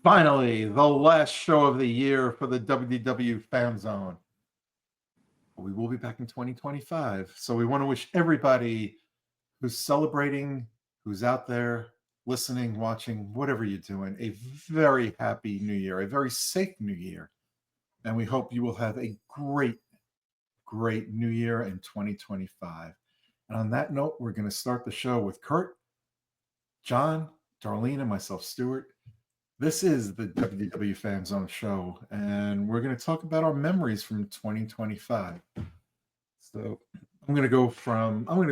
Finally, the last show of the year for the WDW Fan Zone. We will be back in 2025. So we want to wish everybody who's celebrating, who's out there listening, watching, whatever you're doing, a very happy new year, a very safe new year. And we hope you will have a great new year in 2025. And on that note, we're going to start the show with Kurt, John, Darlene, and myself, Stuart. This is the WDW Fan Zone show, and we're going to talk about our memories from 2025. So I'm going to go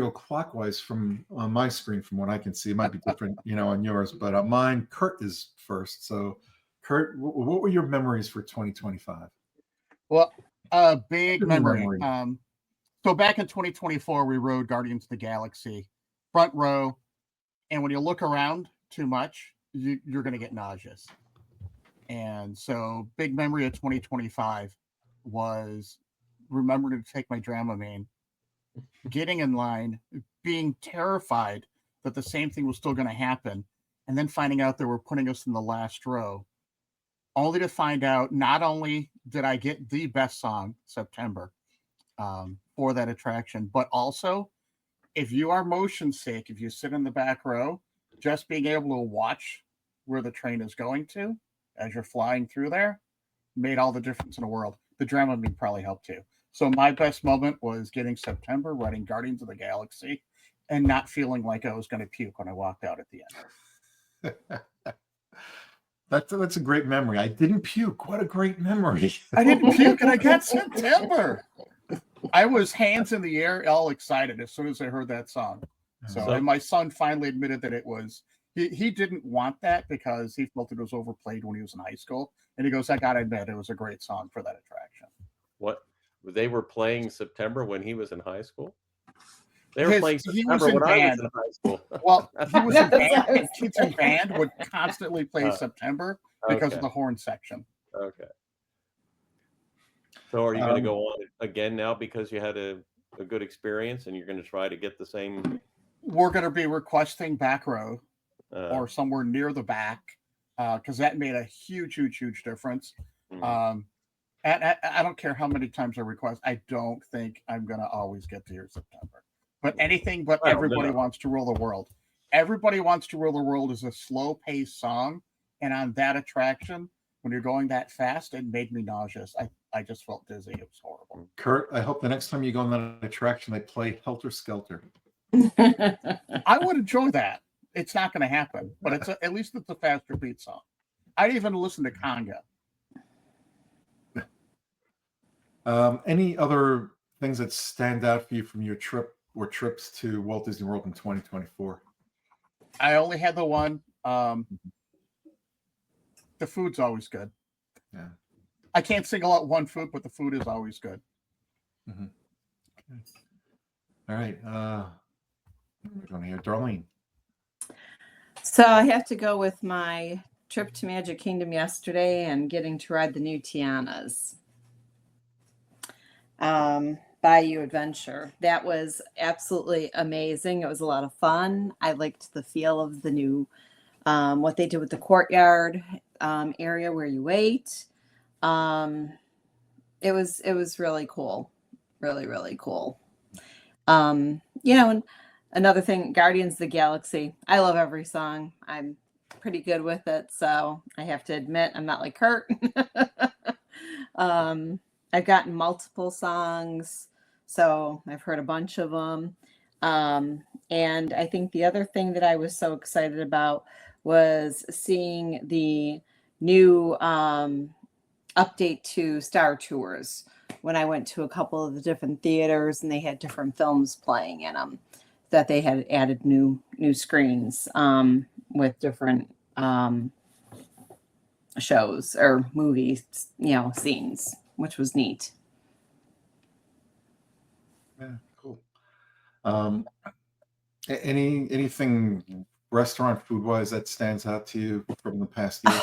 clockwise from on my screen from what I can see. It might be different, on yours, but mine, Kurt is first. So Kurt, what were your memories for 2025? Well, big memory. So back in 2024, we rode Guardians of the Galaxy, front row, and when you look around too much, you're going to get nauseous. And so big memory of 2025 was remembering to take my Dramamine, getting in line, being terrified that the same thing was still going to happen, and then finding out they were putting us in the last row, only to find out not only did I get the best song, September, for that attraction, but also if you are motion sick, if you sit in the back row, just being able to watch where the train is going to as you're flying through there made all the difference in the world. The Dramamine probably helped too. So my best moment was getting September, riding Guardians of the Galaxy, and not feeling like I was going to puke when I walked out at the end. That's a great memory. I didn't puke. What a great memory. I didn't puke and I got September. I was hands in the air, all excited as soon as I heard that song. And my son finally admitted that it was, he didn't want that because he felt it was overplayed when he was in high school. And he goes, I got to admit, it was a great song for that attraction. What? They were playing September when he was in high school? They were playing September when I was in high school. Well, he was in band, and kids in band would constantly play September because of the horn section. Okay. So are you going to go on again now because you had a good experience and you're going to try to get the same? We're going to be requesting back row or somewhere near the back because that made a huge difference. And I don't care how many times I request. I don't think I'm going to always get to hear September. But anything but Everybody Wants to Rule the World. Everybody Wants to Rule the World is a slow-paced song. And on that attraction, when you're going that fast, it made me nauseous. I just felt dizzy. It was horrible. Kurt, I hope the next time you go on that attraction, they play Helter Skelter. I would enjoy that. It's not going to happen, but at least it's a faster beat song. I'd even listen to Conga. Any other things that stand out for you from your trip or trips to Walt Disney World in 2024? I only had the one. The food's always good. Yeah. I can't single out one food, but the food is always good. Mm-hmm. Okay. All right. We're going to hear Darlene. So I have to go with my trip to Magic Kingdom yesterday and getting to ride the new Tianas. Bayou Adventure. That was absolutely amazing. It was a lot of fun. I liked the feel of the new, what they did with the courtyard area where you wait. It was really cool. Really cool. And another thing, Guardians of the Galaxy. I love every song. I'm pretty good with it. So I have to admit, I'm not like Kurt. I've gotten multiple songs, so I've heard a bunch of them. And I think the other thing that I was so excited about was seeing the new update to Star Tours when I went to a couple of the different theaters and they had different films playing in them, that they had added new screens with different shows or movies, scenes, which was neat. Yeah, cool. Anything restaurant food wise that stands out to you from the past year?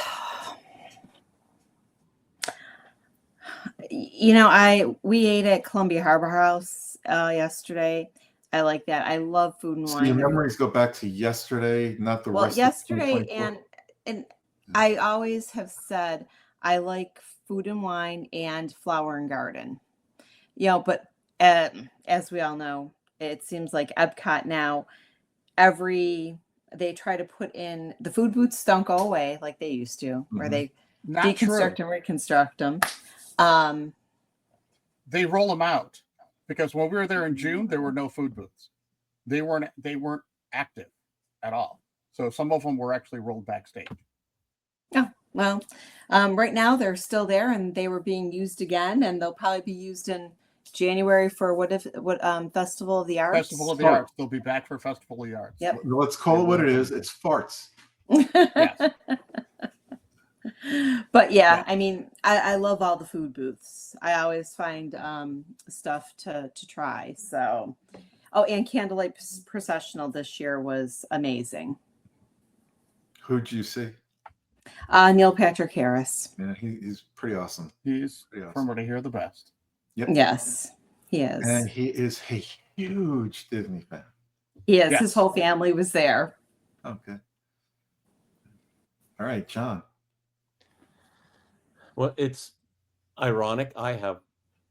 We ate at Columbia Harbor House yesterday. I like that. I love food and wine. So your memories go back to yesterday, not the rest. Yesterday and I always have said I like food and wine and flower and garden. But as we all know, it seems like Epcot now, they try to put in the food booths don't go away like they used to, where they Not deconstruct true. and reconstruct them. They roll them out because when we were there in June, there were no food booths. They weren't active at all. So some of them were actually rolled backstage. Oh, well, right now they're still there and they were being used again, and they'll probably be used in January for what Festival of the Arts. Festival of the Arts. They'll be back for Festival of the Arts. Yep. Let's call it what it is. It's farts. Yes. But yeah, I mean, I love all the food booths. I always find stuff to try. So, and Candlelight Processional this year was amazing. Who'd you see? Neil Patrick Harris. Yeah, he's pretty awesome. He's from where to hear the best. Yep. Yes, he is. And he is a huge Disney fan. He is. Yes. His whole family was there. Okay. All right, John. Well, it's ironic. I have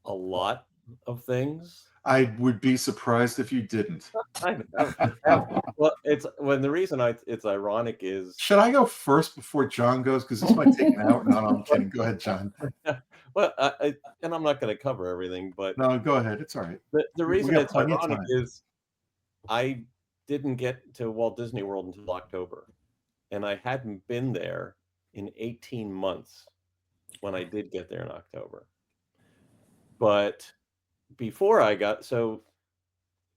a lot of things. I would be surprised if you didn't. Well, the reason it's ironic is. Should I go first before John goes? Because this might take an hour. No, I'm kidding. Go ahead, John. Well, and I'm not going to cover everything, but no, go ahead. It's all right. The reason it's ironic is I didn't get to Walt Disney World until October, and I hadn't been there in 18 months when I did get there in October. But before I got,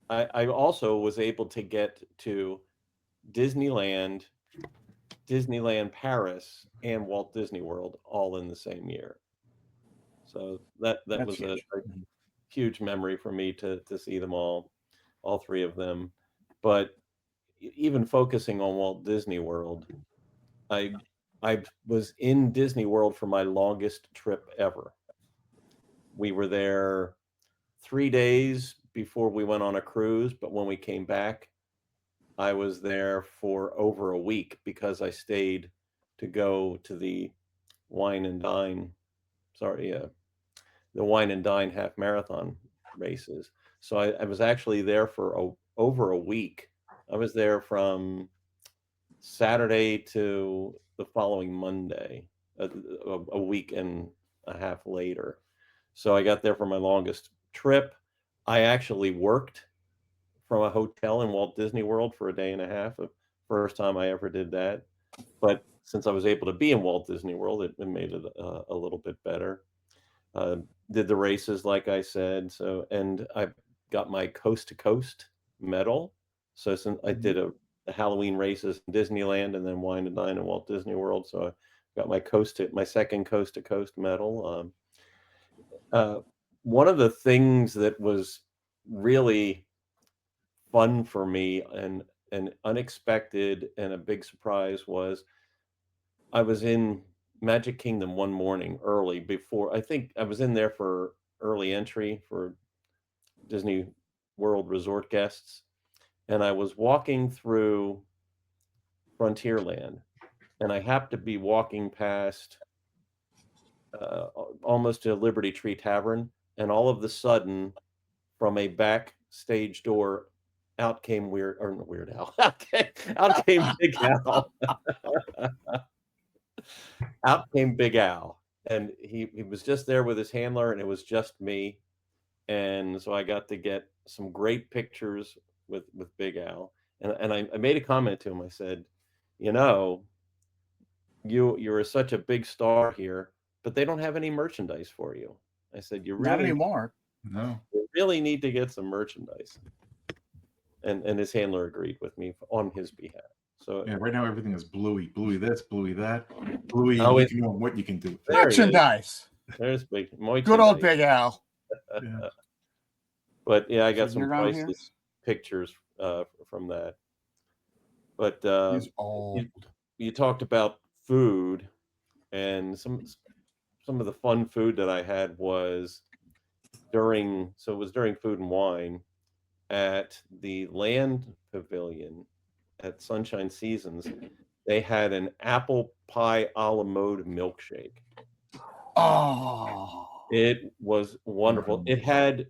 I also was able to get to Disneyland Paris, and Walt Disney World all in the same year. So that was a huge memory for me to see them all three of them. But even focusing on Walt Disney World, I was in Disney World for my longest trip ever. We were there 3 days before we went on a cruise, but when we came back, I was there for over a week because I stayed to go to the Wine and Dine half marathon races. So I was actually there for over a week. I was there from Saturday to the following Monday, a week and a half later. So I got there for my longest trip. I actually worked from a hotel in Walt Disney World for a day and a half. The first time I ever did that. But since I was able to be in Walt Disney World, it made it a little bit better. Did the races, like I said. So, and I got my coast to coast medal. So since I did a Halloween races in Disneyland and then Wine and Dine in Walt Disney World. So I got my second coast to coast medal. One of the things that was really fun for me and unexpected and a big surprise was I was in Magic Kingdom one morning early before, I think I was in there for early entry for Disney World Resort guests. And I was walking through Frontierland and I happened to be walking past almost to Liberty Tree Tavern. And all of a sudden from a backstage door, out came Weird Al. Out came Big Al. Out came Big Al, and he was just there with his handler, and it was just me, and so I got to get some great pictures with Big Al, and I made a comment to him. I said, you're such a big star here, but they don't have any merchandise for you. I said, you really not anymore. No, you really need to get some merchandise. And his handler agreed with me on his behalf. So yeah, right now everything is Bluey this, Bluey that, Bluey. You know what you can do. Merchandise. There's Big. Good old Big Al. Yeah. But yeah, I got some priceless pictures from that. But he's old. You talked about food, and some of the fun food that I had was during Food and Wine at the Land Pavilion at Sunshine Seasons. they had an apple pie a la mode milkshake. Oh, It was wonderful. It had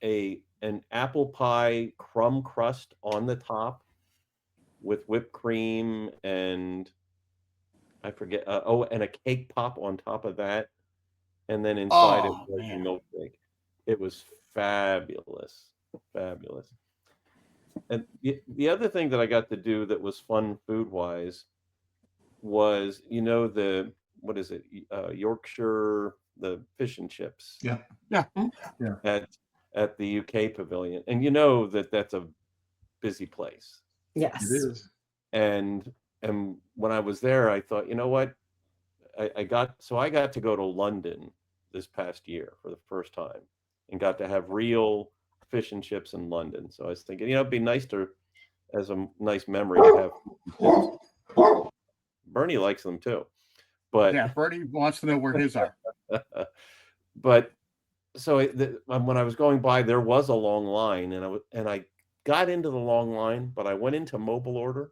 an apple pie crumb crust on the top with whipped cream and I forget. And a cake pop on top of that, and then inside it oh was the man. milkshake. It was fabulous, fabulous. And the other thing that I got to do that was fun food wise was the what is it Yorkshire, the fish and chips Yeah. Yeah. Yeah. at the UK pavilion, and that's a busy place. Yes. It is. And when I was there, I thought, you know what, I got to go to London this past year for the first time and got to have real fish and chips in London. So I was thinking, it'd be nice as a nice memory to have chips. Bernie likes them too, but Yeah, Bertie wants to know where his are. but so when I was going by, there was a long line, and I got into the long line, but I went into mobile order,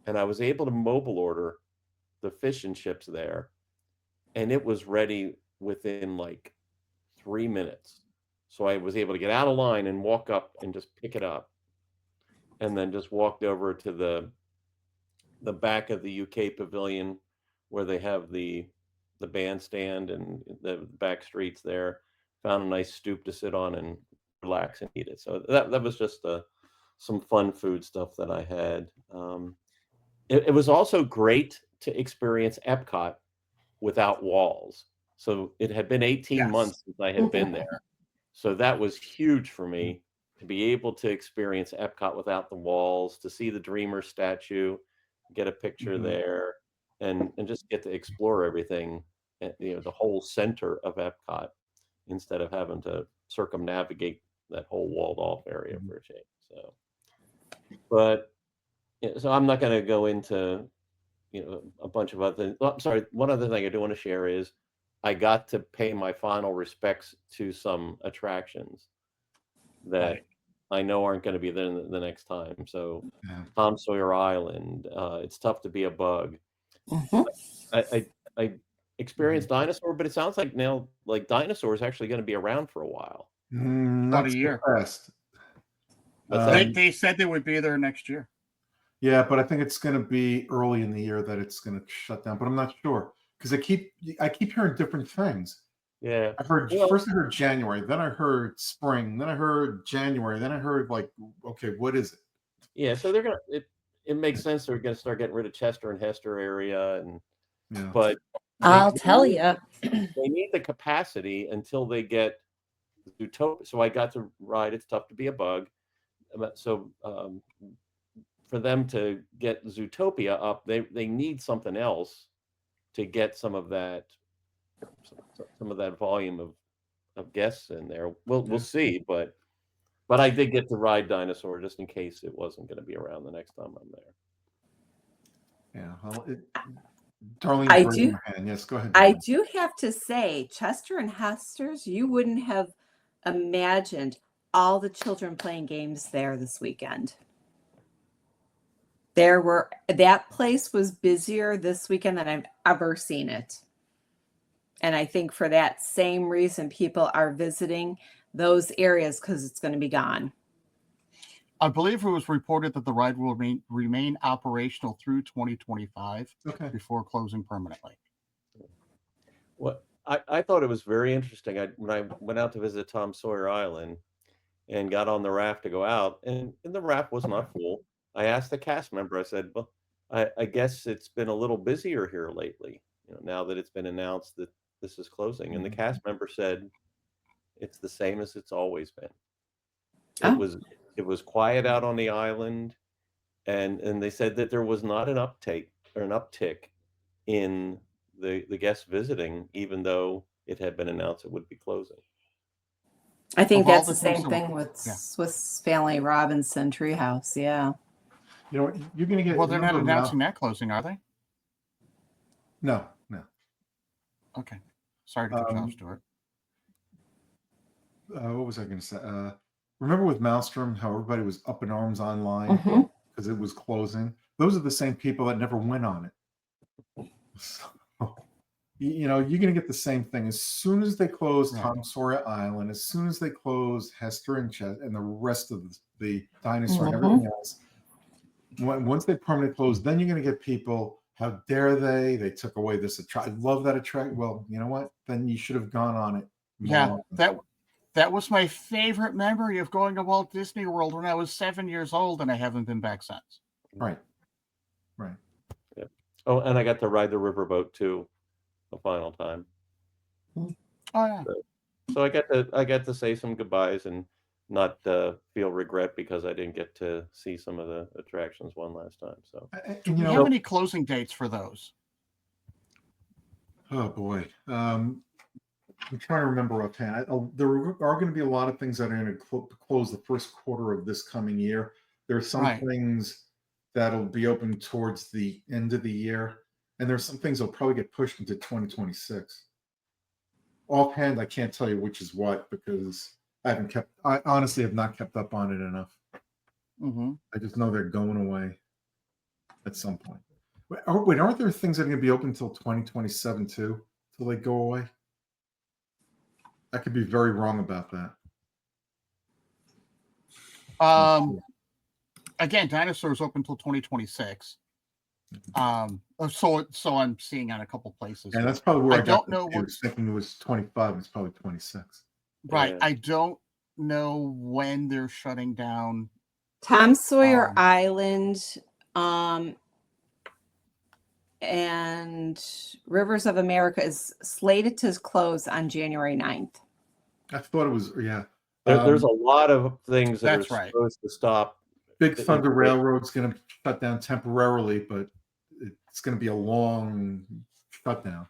and I was able to mobile order the fish and chips there, and it was ready within like 3 minutes. So I was able to get out of line and walk up and just pick it up, and then just walked over to the back of the UK pavilion where they have the bandstand and the back streets there. Found a nice stoop to sit on and relax and eat it. So that was just some fun food stuff that I had. It was also great to experience Epcot without walls. So it had been 18 Yes. months since I had been there. So that was huge for me to be able to experience Epcot without the walls, to see the Dreamer statue, get a picture there, and just get to explore everything, the whole center of Epcot, instead of having to circumnavigate that whole walled off area for a change. So, but so I'm not going to go into a bunch of other things. Oh, sorry, one other thing I do want to share is I got to pay my final respects to some attractions that Right. I know aren't going to be there the next time. So Yeah. Tom Sawyer Island, It's Tough to Be a Bug. Mhm. I experienced Dinosaur, but it sounds like now like Dinosaur is actually going to be around for a while. Not About a so year. fast. What's that? They said they would be there next year. Yeah, but I think it's going to be early in the year that it's going to shut down. But I'm not sure because I keep hearing different things. Yeah. I heard Well- first I heard January, then I heard spring, then I heard January, then I heard okay, what is it? Yeah, so they're gonna it makes sense they're gonna start getting rid of Chester and Hester area, Yeah. but I'll tell you. they need the capacity until they get Zootopia. So I got to ride It's Tough to Be a Bug. So for them to get Zootopia up, they need something else to get some of that volume of guests in there. We'll see, but I did get to ride Dinosaur just in case it wasn't going to be around the next time I'm there. Yeah. Well, Darlene's I raising do- her hand. Yes, go ahead. I Darlene. do have to say, Chester and Hester's, you wouldn't have imagined all the children playing games there this weekend. That place was busier this weekend than I've ever seen it. And I think for that same reason, people are visiting those areas because it's going to be gone. I believe it was reported that the ride will remain operational through 2025 Okay. before closing permanently. Well, I thought it was very interesting. When I went out to visit Tom Sawyer Island and got on the raft to go out, and the raft was not full. I asked the cast member, I said, well, I guess it's been a little busier here lately, now that it's been announced that this is closing. And the cast member said, it's the same as it's always been. It was quiet out on the island, and they said that there was not an uptick in the guests visiting, even though it had been announced it would be closing. I think Of all that's the the same things that thing with Swiss Family Robinson Treehouse. Yeah. You know what? You're going to get. Well, they're not remember announcing that closing, are they? No. Okay. Sorry to cut you off, Stuart. What was I going to say? Remember with Maelstrom, how everybody was up in arms online Mhm. because it was closing. those are the same people that never went on it. So, you know, you're going to get the same thing as soon as they close Right. Tom Sawyer Island, as soon as they close Hester and Chet and the rest of the dinosaur and everything else. Once they permanently close, then you're going to get people. How dare they? They took away this attraction. I love that attraction. Well, you know what? Then you should have gone on it. Yeah, that was my favorite memory of going to Walt Disney World when I was 7 years old, and I haven't been back since. Right. Yeah. Oh, and I got to ride the riverboat too, the final time. Oh yeah. So I got to say some goodbyes and not feel regret because I didn't get to see some of the attractions one last time. So Do you have any closing dates for those? Oh boy. I'm trying to remember offhand. There are going to be a lot of things that are going to close the first quarter of this coming year. There are some things that'll be open towards the end of the year, and there's some things that'll probably get pushed into 2026. Offhand, I can't tell you which is what because I honestly have not kept up on it enough. Mm-hmm. I just know they're going away at some point. Wait, aren't there things that are going to be open until 2027 too, till they go away? I could be very wrong about that. Again, dinosaurs open until 2026. So I'm seeing on a couple places. And that's probably where I don't know. I was thinking it was 25. It's probably 26. Right. Yeah. I don't know when they're shutting down Tom Sawyer Island, and Rivers of America is slated to close on January 9th. I thought it was, yeah. There's a lot of things that are supposed to stop. Big Thunder Railroad's going to shut down temporarily, but it's going to be a long shutdown.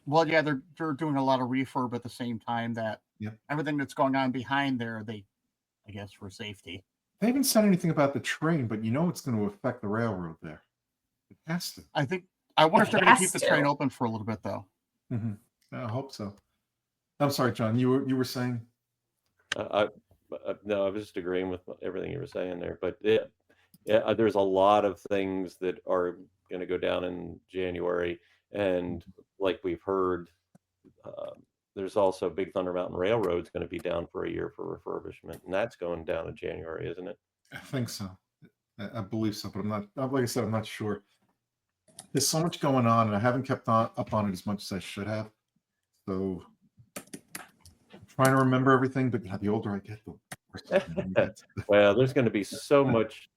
Well, yeah, they're doing a lot of refurb at the same time that everything that's going on behind there, I guess, for safety. They haven't said anything about the train, but you know it's going to affect the railroad there. It has to. I wonder if they're going to keep the train open for a little bit, though. Mm-hmm. I hope so. I'm sorry, John. You were saying? No, I was just agreeing with everything you were saying there. But there's a lot of things that are going to go down in January, and like we've heard, there's also Big Thunder Mountain Railroad's going to be down for a year for refurbishment, and that's going down in January, isn't it? I think so. I believe so, but I'm not. Like I said, I'm not sure. There's so much going on, and I haven't kept up on it as much as I should have. So, I'm trying to remember everything, but the older I get, the worse. Well, there's going to be so much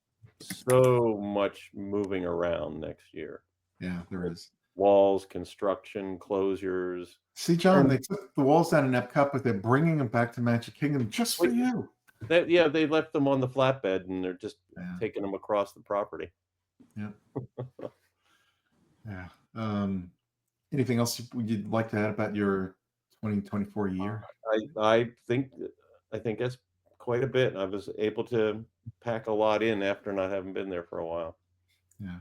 moving around next year. Yeah, there is. Walls, construction, closures. See, John, they took the walls down in Epcot, but they're bringing them back to Magic Kingdom just for you. They left them on the flatbed, and they're just taking them across the property. Yeah. Yeah. Anything else you'd like to add about your 2024 year? I think that's quite a bit. I was able to pack a lot in after not having been there for a while. Yeah.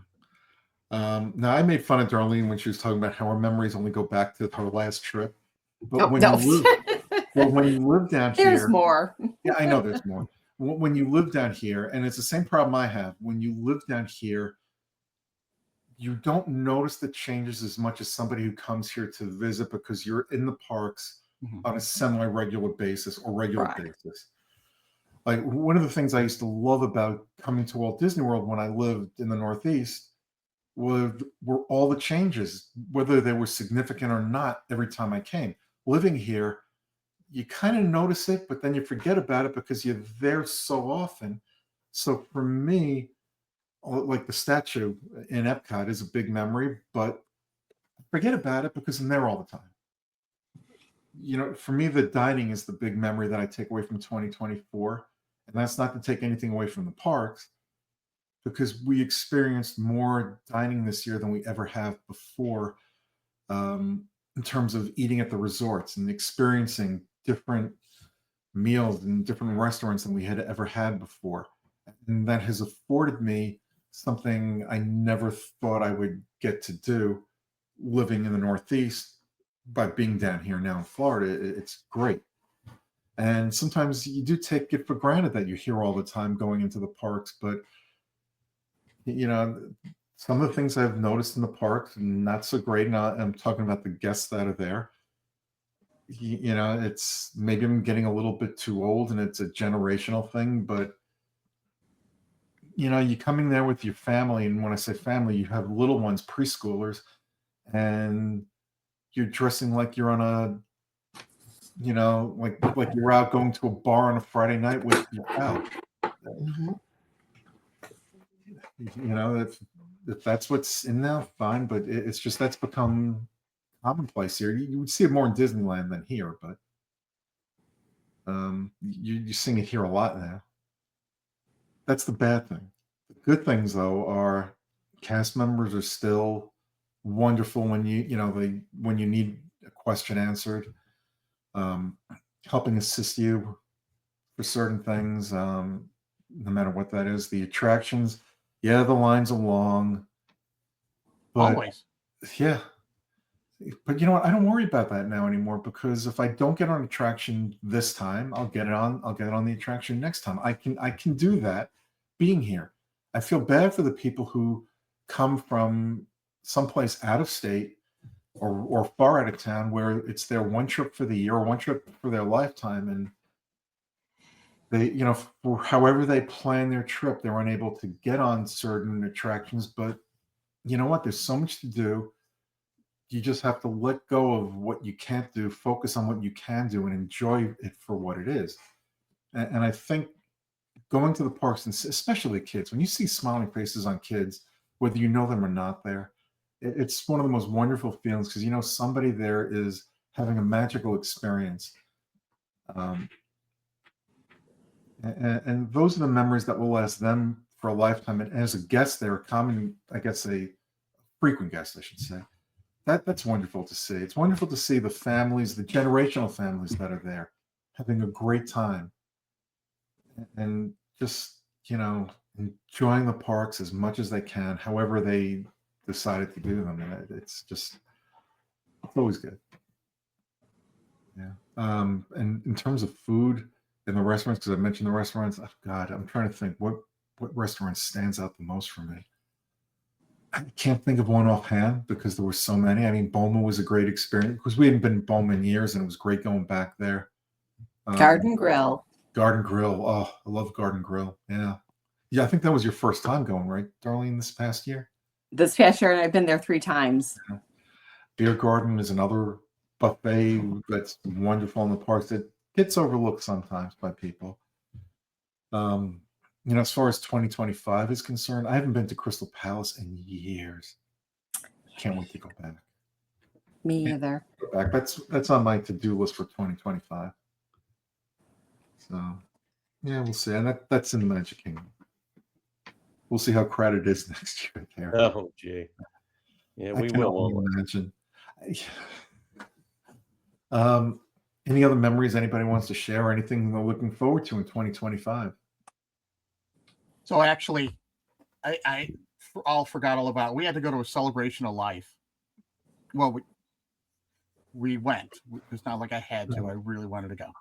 Now I made fun of Darlene when she was talking about how her memories only go back to her last trip. But when you live down here, there's more. Yeah, I know there's more. When you live down here, and it's the same problem I have. When you live down here, you don't notice the changes as much as somebody who comes here to visit because you're in the parks on a semi-regular basis or regular basis. Like one of the things I used to love about coming to Walt Disney World when I lived in the Northeast were all the changes, whether they were significant or not, every time I came. Living here, you kind of notice it, but then you forget about it because you're there so often. So for me, like the statue in Epcot is a big memory, but forget about it because I'm there all the time. You know, for me, the dining is the big memory that I take away from 2024. And that's not to take anything away from the parks, because we experienced more dining this year than we ever have before, in terms of eating at the resorts and experiencing different meals in different restaurants than we had ever had before. And that has afforded me something I never thought I would get to do living in the Northeast by being down here now in Florida. It's great. And sometimes you do take it for granted that you're here all the time going into the parks, but You know, some of the things I've noticed in the parks, not so great. And I'm talking about the guests that are there. You know, it's maybe I'm getting a little bit too old and it's a generational thing, but you know, you coming there with your family, and when I say family, you have little ones, preschoolers, and you're dressing like you're on a, you know, like you're out going to a bar on a Friday night with your pal. Mhm. You know, if that's what's in now, fine. But it's just that's become commonplace here. You would see it more in Disneyland than here, but you're seeing it here a lot now. That's the bad thing. The good things though are cast members are still wonderful when you know when you need a question answered, um, helping assist you for certain things, no matter what that is. The attractions, yeah, the lines are long, but Always. yeah. But you know what? I don't worry about that now anymore because if I don't get on attraction this time, I'll get it on. I'll get it on the attraction next time. I can do that being here. I feel bad for the people who come from someplace out of state or far out of town where it's their one trip for the year or one trip for their lifetime, and they, you know, for however they plan their trip, they're unable to get on certain attractions. But you know what? There's so much to do. You just have to let go of what you can't do, focus on what you can do, and enjoy it for what it is. And I think going to the parks, and especially kids, when you see smiling faces on kids, whether you know them or not, there, it's one of the most wonderful feelings because you know somebody there is having a magical experience. Um, and those are the memories that will last them for a lifetime. And as a guest, they're a common, I guess, a frequent guest, I should say. That's wonderful to see. It's wonderful to see the families, the generational families that are there, having a great time and just you know enjoying the parks as much as they can, however they decided to do them. And it's just it's always good. Yeah. And in terms of food in the restaurants, because I mentioned the restaurants, oh God, I'm trying to think what restaurant stands out the most for me. I can't think of one offhand because there were so many. I mean, Boma was a great experience because we hadn't been in Boma in years, and it was great going back there. Garden Grill. Garden Grill. Oh, I love Garden Grill. Yeah, yeah. I think that was your first time going, right, Darlene, this past year? This past year, and I've been there 3 times. Yeah. Beer Garden is another buffet that's wonderful in the parks that gets overlooked sometimes by people. Um, you know, as far as 2025 is concerned, I haven't been to Crystal Palace in years. Can't wait to go back. Me either. Go back. That's on my to-do list for 2025. So yeah, we'll see. And that's in the Magic Kingdom. We'll see how crowded it is next year there. Oh, gee. Yeah, I we can will. only imagine. Um, any other memories anybody wants to share or anything they're looking forward to in 2025? So actually, I all forgot all about. We had to go to a celebration of life. Well, we went. It's not like I had to. I really wanted to go.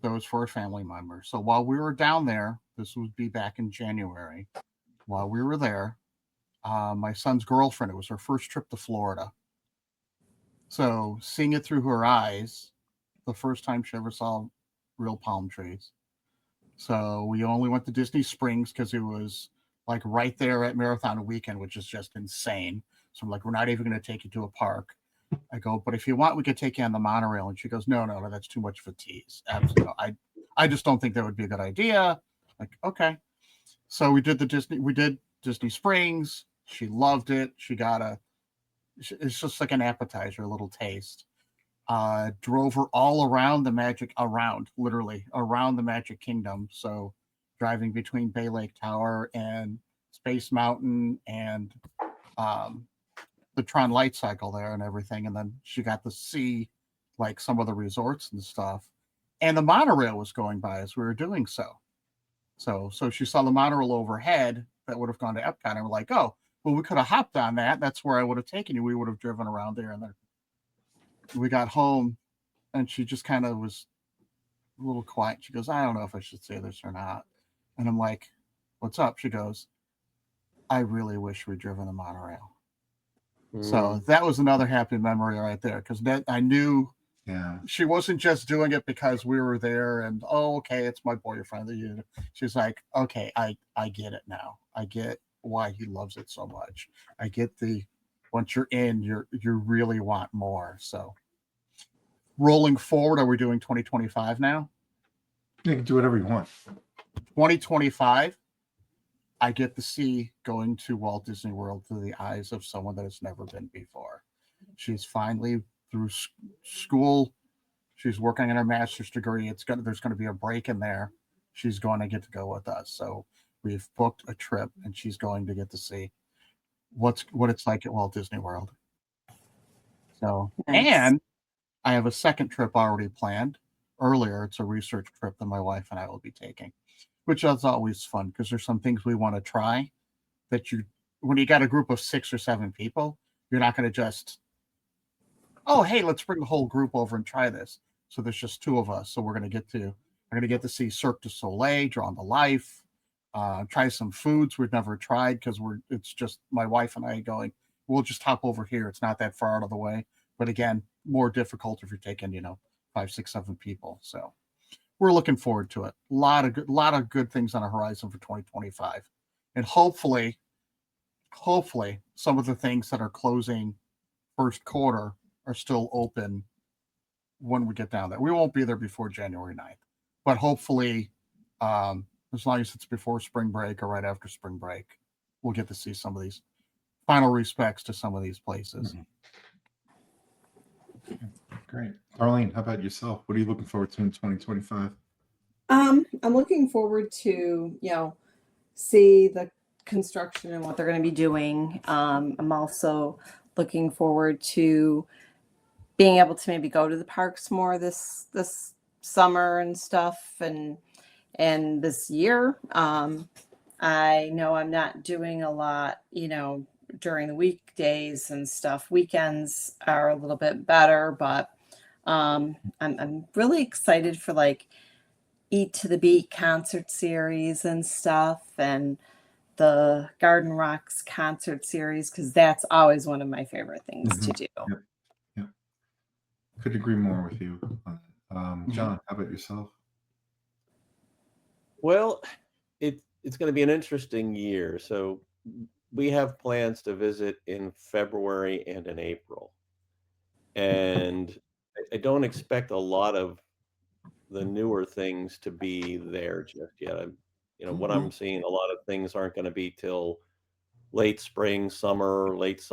So it was for a family member. So while we were down there, this would be back in January. While we were there, my son's girlfriend, it was her first trip to Florida. So seeing it through her eyes, the first time she ever saw real palm trees. So we only went to Disney Springs because it was like right there at Marathon Weekend, which is just insane. So I'm like, we're not even going to take you to a park. I go, but if you want, we could take you on the monorail. And she goes, no, that's too much of a tease. Absolutely, no, I just don't think that would be a good idea. Like, okay. So we did Disney Springs. She loved it. It's just like an appetizer, a little taste. Drove her all around literally around the Magic Kingdom. So driving between Bay Lake Tower and Space Mountain and the Tron Light Cycle there and everything. And then she got to see like some of the resorts and stuff. And the monorail was going by as we were doing so. So she saw the monorail overhead that would have gone to Epcot. And we're like, oh, well, we could have hopped on that. That's where I would have taken you. We would have driven around there. And then we got home and she just kind of was a little quiet. She goes, I don't know if I should say this or not. And I'm like, what's up? She goes, I really wish we'd driven the monorail. Mm. So that was another happy memory right there, because I knew she wasn't just doing it because we were there and, oh, okay, it's my boyfriend. She's like, okay, I get it now. I get why he loves it so much. I get once you're in, you really want more. So rolling forward, are we doing 2025 now? You can do whatever you want. 2025, I get to see going to Walt Disney World through the eyes of someone that has never been before. She's finally through school. She's working on her master's degree. There's going to be a break in there. She's going to get to go with us. So we've booked a trip, and she's going to get to see what it's like at Walt Disney World. So, Nice. And I have a second trip already planned earlier. It's a research trip that my wife and I will be taking, which is always fun because there's some things we want to try that when you got a group of 6 or 7 people, you're not going to just, oh, hey, let's bring the whole group over and try this. So there's just 2 of us. So we're going to get to see Cirque du Soleil, Drawn to Life, try some foods we've never tried because it's just my wife and I going, we'll just hop over here. It's not that far out of the way. But again, more difficult if you're taking, 5, 6, 7 people. So we're looking forward to it. A lot of good things on the horizon for 2025. And hopefully some of the things that are closing first quarter are still open when we get down there. We won't be there before January 9th, but hopefully, as long as it's before spring break or right after spring break, we'll get to see some of these final respects to some of these places. Mm-hmm. Great. Darlene, how about yourself? What are you looking forward to in 2025? I'm looking forward to, see the construction and what they're going to be doing. I'm also looking forward to being able to maybe go to the parks more this summer and stuff and this year. I know I'm not doing a lot, during the weekdays and stuff. Weekends are a little bit better, but I'm really excited for like Eat to the Beat concert series and stuff, and the Garden Rocks concert series, because that's always one of my favorite things to do. Yep. Could agree more with you. John, how about yourself? Well, it's going to be an interesting year. So we have plans to visit in February and in April. And I don't expect a lot of the newer things to be there just yet. What I'm seeing, a lot of things aren't going to be till late spring, summer, late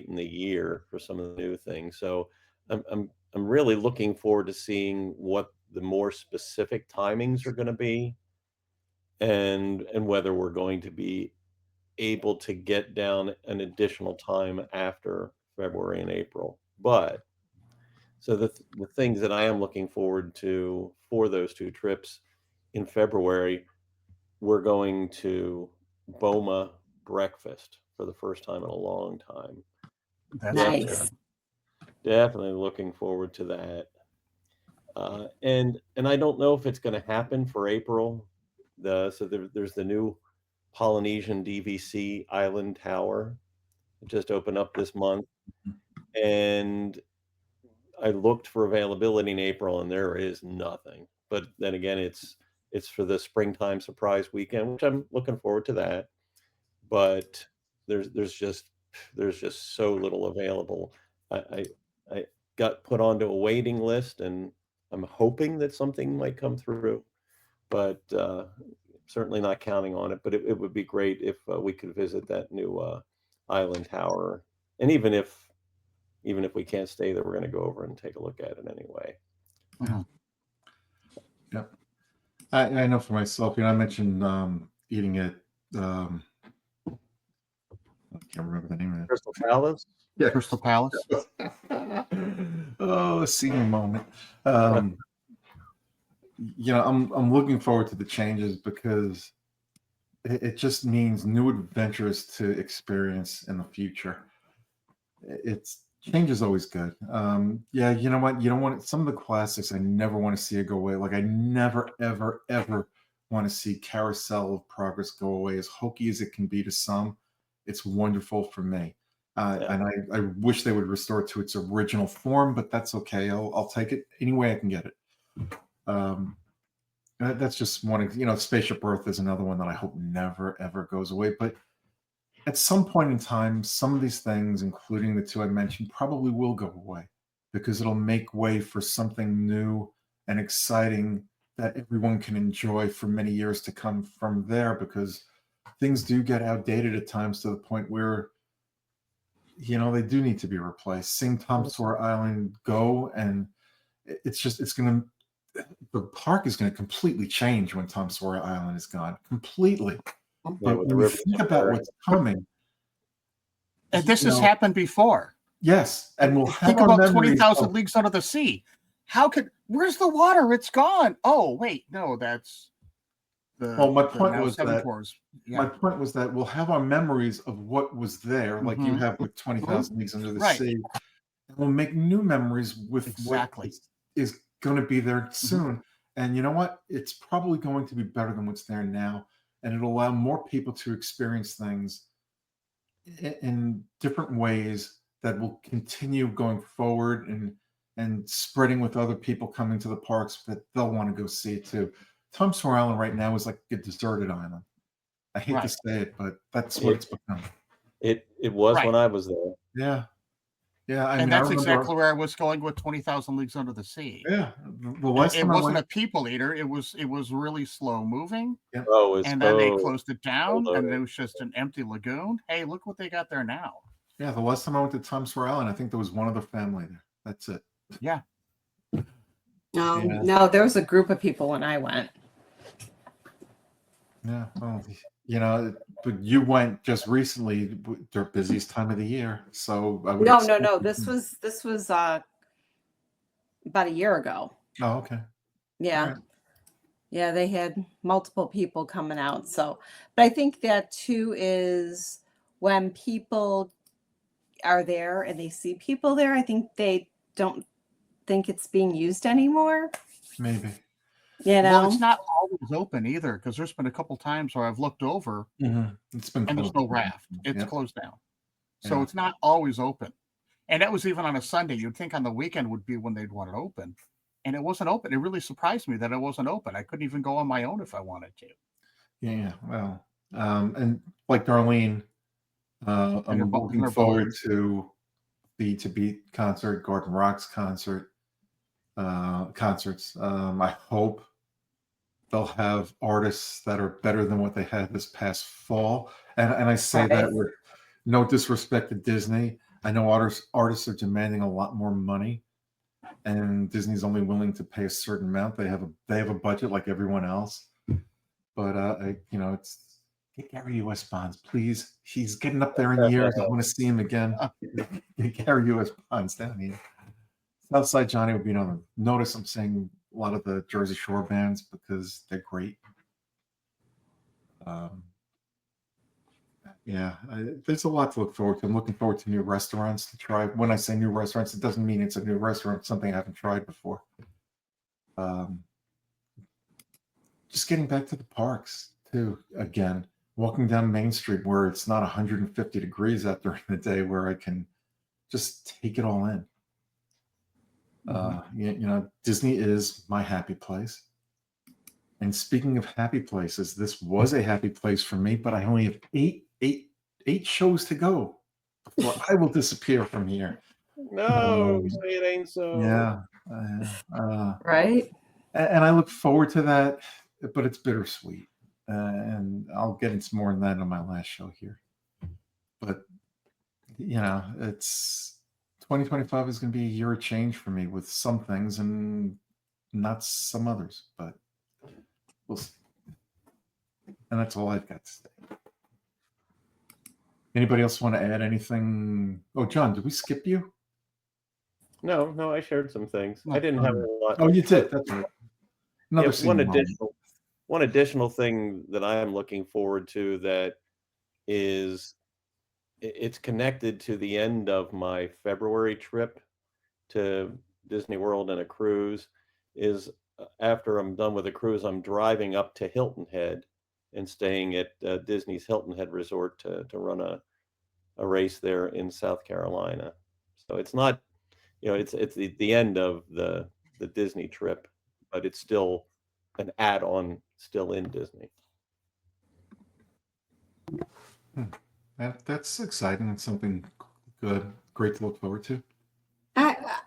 in the year for some of the new things. So I'm really looking forward to seeing what the more specific timings are going to be, and whether we're going to be able to get down an additional time after February and April. But so the things that I am looking forward to for those 2 trips in February, we're going to Boma breakfast for the first time in a long time. That's Nice. Definitely looking forward to that. And I don't know if it's going to happen for April. So there's the new Polynesian DVC Island Tower. It just opened up this month, and I looked for availability in April, and there is nothing. But then again, it's for the springtime surprise weekend, which I'm looking forward to that. But there's just so little available. I got put onto a waiting list, and I'm hoping that something might come through, but certainly not counting on it. But it would be great if we could visit that new island tower, and even if we can't stay there, we're going to go over and take a look at it anyway. Yep. I know for myself, I mentioned eating at I can't remember the name of it. Crystal Palace? Yeah, Crystal Palace. Oh, senior moment. I'm looking forward to the changes because it just means new adventures to experience in the future. Change is always good. Yeah, you know what? You don't want some of the classics. I never want to see it go away. Like I never, ever, ever want to see Carousel of Progress go away. As hokey as it can be to some, It's wonderful for me. Yeah. And I wish they would restore it to its original form, but that's okay. I'll take it any way I can get it. That's just one, Spaceship Earth is another one that I hope never, ever goes away. But at some point in time, some of these things, including the two I mentioned, probably will go away because it'll make way for something new and exciting that everyone can enjoy for many years to come from there, because things do get outdated at times to the point where, they do need to be replaced. Seeing Tom Sawyer Island go, and the park is going to completely change when Tom Sawyer Island is gone. Completely. Yeah, But with when the we rivers think about what's coming, And this has happened before. yes, and we'll have Think our about memories 20,000 of- Leagues Under the Sea. Where's the water? It's gone. Oh, wait, no, that's the. Well, my the point now was Seven that Tours. my Yeah. point was that we'll have our memories of what was there, like you Mhm. have with 20,000 Leagues Under the Right. Sea, and we'll make new memories with Exactly. what is going to be there soon. And you know what? It's probably going to be better than what's there now, and it'll allow more people to experience things in different ways that will continue going forward and spreading with other people coming to the parks that they'll want to go see it too. Tom Sawyer Island right now is like a deserted island. I hate to Right. say it, but that's what it's become. It was Right. when I was there. Yeah. Yeah. I And mean, I that's remember, exactly where I was going with 20,000 Leagues Under the Sea. yeah. The last It time I wasn't went, a people eater. It was really slow moving. Oh, it's And then they so closed it down, and loaded. it was just an empty lagoon. Hey, look what they got there now. yeah, the last time I went to Tom Sawyer Island, I think there was one other family there. That's it. Yeah. Yeah. No, there was a group of people when I went. Yeah. Well, but you went just recently, their busiest time of the year. So I would No. expect- This was about a year ago. Oh, okay. Yeah. Alright. Yeah, they had multiple people coming out. So, but I think that too is when people are there and they see people there, I think they don't think it's being used anymore. Maybe. Well, it's not always open either, because there's been a couple times where I've looked over It's been and there's closed no down. raft. It's Yep. closed down. So Yeah. it's not always open. And that was even on a Sunday. You'd think on the weekend would be when they'd want it open. And it wasn't open. It really surprised me that it wasn't open. I couldn't even go on my own if I wanted to. Yeah. Well, and like Darlene, And I'm her looking brother. forward to the To Beat concert, Garden Rocks concerts. I hope they'll have artists that are better than what they had this past fall. And I say that Right. with no disrespect to Disney. I know artists are demanding a lot more money, and Disney's only willing to pay a certain amount. They have a budget like everyone else. But it's get Gary U.S. Bonds, please. He's getting up there in years. I want to see him again. Get Gary U.S. Bonds down here. Southside Johnny would be another. Notice I'm saying a lot of the Jersey Shore bands because they're great. Yeah, there's a lot to look forward to. I'm looking forward to new restaurants to try. When I say new restaurants, it doesn't mean it's a new restaurant. It's something I haven't tried before. Just getting back to the parks too. Again, walking down Main Street where it's not 150 degrees out during the day, where I can just take it all in. Disney is my happy place. And speaking of happy places, this was a happy place for me, but I only have eight shows to go before I will disappear from here. No, say it ain't so. Yeah. Right. And I look forward to that, but it's bittersweet. And I'll get into more on that on my last show here. But, it's 2025 is going to be a year of change for me with some things and not some others, but we'll see. And that's all I've got to say. Anybody else want to add anything? Oh, John, did we skip you? No, I shared some things. I didn't have a lot. Oh, you did. That's right. Another Yeah, scene moment. one additional thing that I am looking forward to that is it's connected to the end of my February trip to Disney World and a cruise is after I'm done with the cruise, I'm driving up to Hilton Head and staying at Disney's Hilton Head Resort to run a race there in South Carolina. So it's not, it's the end of the Disney trip, but it's still an add-on still in Disney. That's exciting and something good, great to look forward to.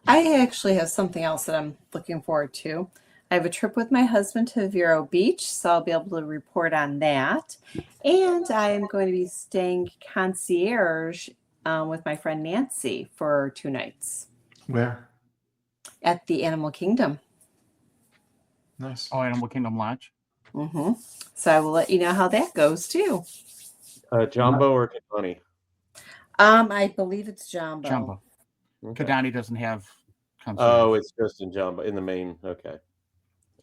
I actually have something else that I'm looking forward to. I have a trip with my husband to Vero Beach, so I'll be able to report on that. And I am going to be staying concierge with my friend Nancy for 2 nights Where? at the Animal Kingdom. Nice. Oh, Animal Kingdom Lodge. Mm-hmm. So I will let you know how that goes too. Jumbo or Kidani? I believe it's Jumbo. Jumbo. Okay. Kidani doesn't have concierge. Oh, it's just in Jumbo, in the main. Okay.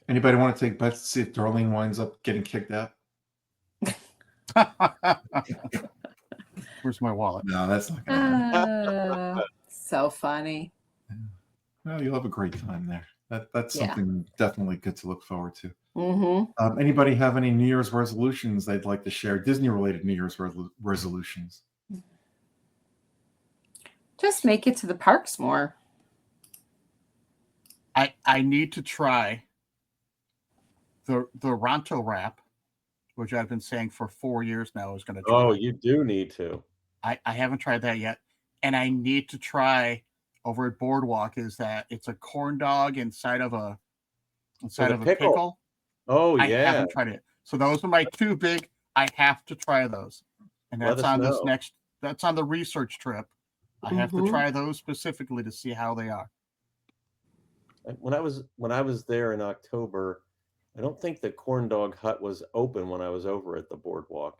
Anybody want to take bets to see if Darlene winds up getting kicked out? Where's my wallet? No, that's not going to happen. So funny. Well, you'll have a great time there. That's Yeah. something definitely good to look forward to. Mm-hmm. Anybody have any New Year's resolutions they'd like to share? Disney-related New Year's resolutions? Just make it to the parks more. I need to try the Ronto wrap, which I've been saying for 4 years now is going to try. Oh, you do need to. I haven't tried that yet. And I need to try over at Boardwalk is that it's a corn dog inside of a pickle. Oh, I yeah. haven't tried it. So those are my 2 big. I have to try those. And that's on this next, that's on the research trip. I have to try those specifically to see how they are. When I was there in October, I don't think the corn dog hut was open when I was over at the boardwalk.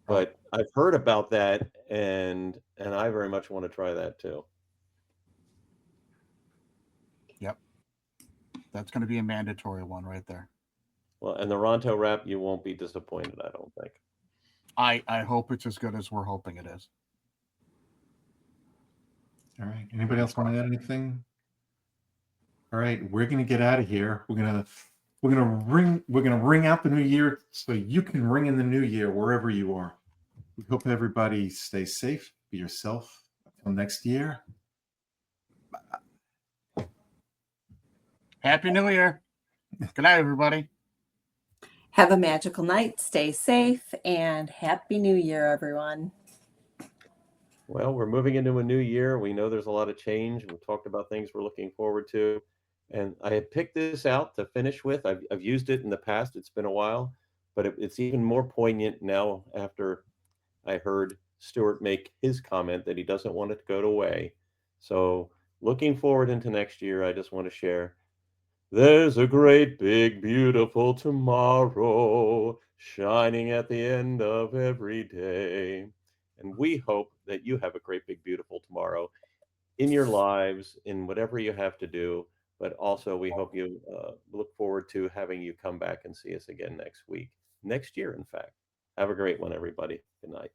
But I've heard about that, and I very much want to try that too. Yep. That's going to be a mandatory one right there. Well, and the Ronto wrap, you won't be disappointed, I don't think. I hope it's as good as we're hoping it is. All right. Anybody else want to add anything? All right, we're gonna get out of here. We're gonna ring out the new year so you can ring in the new year wherever you are. We hope everybody stays safe, be yourself. Until next year. Happy New Year. Good night, everybody. Have a magical night. Stay safe and Happy New Year, everyone. Well, we're moving into a new year. We know there's a lot of change. We talked about things we're looking forward to. And I had picked this out to finish with. I've used it in the past. It's been a while, but it's even more poignant now after I heard Stuart make his comment that he doesn't want it to go away. So looking forward into next year, I just want to share. There's a great, big, beautiful tomorrow shining at the end of every day. And we hope that you have a great, big, beautiful tomorrow in your lives, in whatever you have to do. But also, we hope you look forward to having you come back and see us again next week, next year, in fact. Have a great one, everybody. Good night.